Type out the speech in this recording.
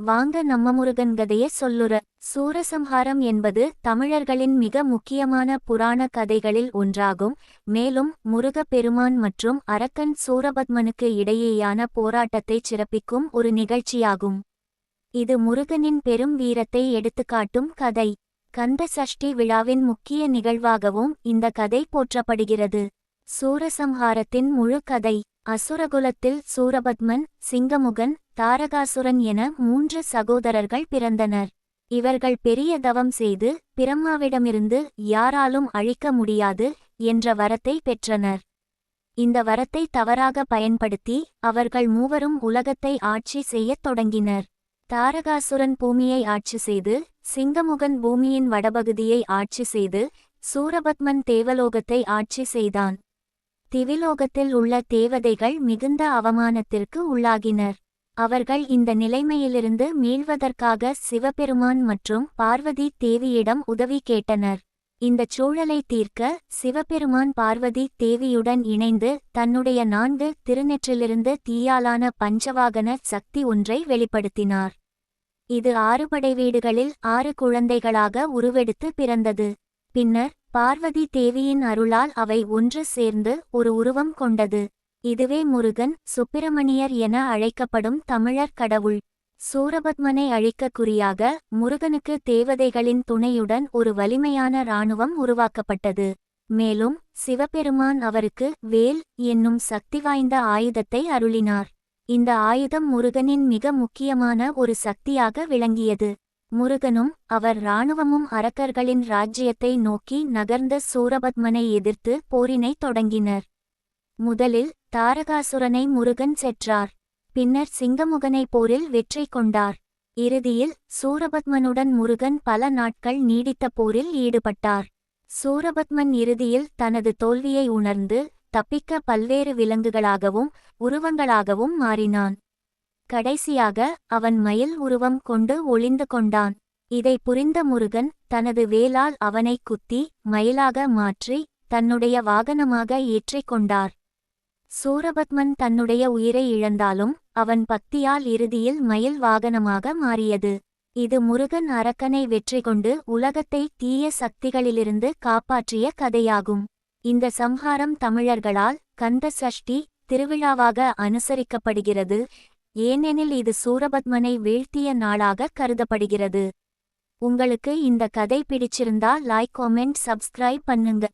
வாங்க நம்ம முருகன் கதைய சொல்லுற. சூரசம்ஹாரம் என்பது தமிழர்களின் மிக முக்கியமான புராண கதைகளில் ஒன்றாகும். மேலும் முருகப் பெருமான் மற்றும் அரக்கன் சூரபத்மனுக்கு இடையேயான போராட்டத்தைச் சிறப்பிக்கும் ஒரு நிகழ்ச்சியாகும். இது முருகனின் பெரும் வீரத்தை எடுத்துக்காட்டும் கதை. கந்த சஷ்டி விழாவின் முக்கிய நிகழ்வாகவும் இந்த கதை போற்றப்படுகிறது. சூரசம்ஹாரத்தின் முழு கதை. அசுரகுலத்தில் சூரபத்மன், சிங்கமுகன், தாரகாசுரன் என 3 சகோதரர்கள் பிறந்தனர். இவர்கள் பெரிய தவம் செய்து பிரம்மாவிடமிருந்து யாராலும் அழிக்க முடியாது என்ற வரத்தை பெற்றனர். இந்த வரத்தை தவறாக பயன்படுத்தி அவர்கள் மூவரும் உலகத்தை ஆட்சி செய்யத் தொடங்கினர். தாரகாசுரன் பூமியை ஆட்சி செய்து, சிங்கமுகன் பூமியின் வடபகுதியை ஆட்சி செய்து, சூரபத்மன் தேவலோகத்தை ஆட்சி செய்தான். திவிலோகத்தில் உள்ள தேவதைகள் மிகுந்த அவமானத்திற்கு உள்ளாகினர். அவர்கள் இந்த நிலைமையிலிருந்து மீள்வதற்காக சிவபெருமான் மற்றும் பார்வதி தேவியிடம் உதவி கேட்டனர். இந்தச் சூழலை தீர்க்க சிவபெருமான் பார்வதி தேவியுடன் இணைந்து தன்னுடைய 4 திருநெற்றிலிருந்து தீயாலான பஞ்சவாகன சக்தி ஒன்றை வெளிப்படுத்தினார். இது 6 படைவீடுகளில் 6 குழந்தைகளாக உருவெடுத்து பிறந்தது. பின்னர் பார்வதி தேவியின் அருளால் அவை ஒன்று சேர்ந்து ஒரு உருவம் கொண்டது. இதுவே முருகன், சுப்பிரமணியர் என அழைக்கப்படும் தமிழர் கடவுள். சூரபத்மனை அழிக்க குறியாக முருகனுக்கு தேவதைகளின் துணையுடன் ஒரு வலிமையான இராணுவம் உருவாக்கப்பட்டது. மேலும் சிவபெருமான் அவருக்கு வேல் என்னும் சக்தி வாய்ந்த ஆயுதத்தை அருளினார். இந்த ஆயுதம் முருகனின் மிக முக்கியமான ஒரு சக்தியாக விளங்கியது. முருகனும் அவர் இராணுவமும் அரக்கர்களின் ராஜ்யத்தை நோக்கி நகர்ந்த சூரபத்மனை எதிர்த்து போரினை தொடங்கினர். முதலில் தாரகாசுரனை முருகன் சென்றார். பின்னர் சிங்கமுகனை போரில் வெற்றி கொண்டார். இறுதியில் சூரபத்மனுடன் முருகன் பல நாட்கள் நீடித்த போரில் ஈடுபட்டார். சூரபத்மன் இறுதியில் தனது தோல்வியை உணர்ந்து தப்பிக்க பல்வேறு விலங்குகளாகவும் உருவங்களாகவும் மாறினான். கடைசியாக அவன் மயில் உருவம் கொண்டு ஒளிந்து கொண்டான். இதை புரிந்த முருகன் தனது வேலால் அவனை குத்தி மயிலாக மாற்றி தன்னுடைய வாகனமாக ஏற்றிக் கொண்டார். சூரபத்மன் தன்னுடைய உயிரை இழந்தாலும் அவன் பக்தியால் இறுதியில் மயில் வாகனமாக மாறியது. இது முருகன் அரக்கனை வெற்றி கொண்டு உலகத்தை தீய சக்திகளிலிருந்து காப்பாற்றிய கதையாகும். இந்த சம்ஹாரம் தமிழர்களால் கந்த சஷ்டி திருவிழாவாக அனுசரிக்கப்படுகிறது. ஏனெனில் இது சூரபத்மனை வீழ்த்திய நாளாக கருதப்படுகிறது. உங்களுக்கு இந்த கதை பிடிச்சிருந்தா லைக், கமெண்ட், சப்ஸ்கிரைப் பண்ணுங்க.